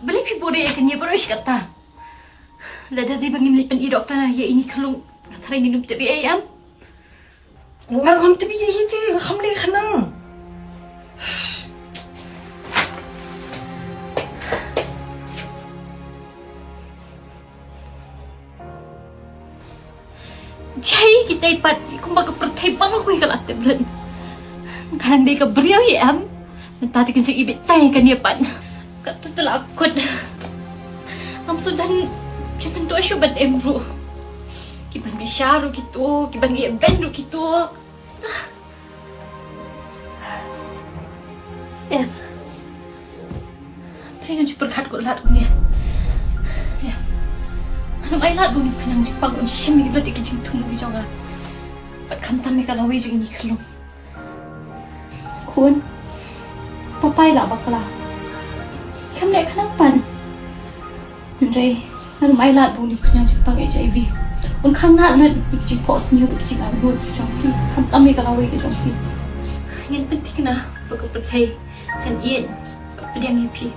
beli pi bore kan ye borosh kata. Lada di bangim lipan i doktor ye ini kalung tarai minum tebi ayam. Ngargam tebi ye hiti khamle khanang. Jai kita ipat kumbaga pertai bang aku ikat teblen. Kadang dia beriau ya am. Mentati kan si ibit tay kan dia pan. Kat tu telakut. Am sudah jangan tu asyobat emru. Kiban bisharu gitu, kiban ia bendu gitu. Ya. Pengen cuba berkat kau lat punya. Ya. Ano ay lat punya kanang jipang on shimi lo di kijing tumu bijonga. Pat kamtam ni kalawi jing ini kalung. Kun. Papai lah bakla. Kam nek kanang pan. Andre, ano ay lat punya kanang jipang HIV. Un khang na lat di kijing pos niyo di kijing abud bijong pi. Kamtam ni kalawi kijong pi. Yan penting na pagkapertai kan iyan padiang pi.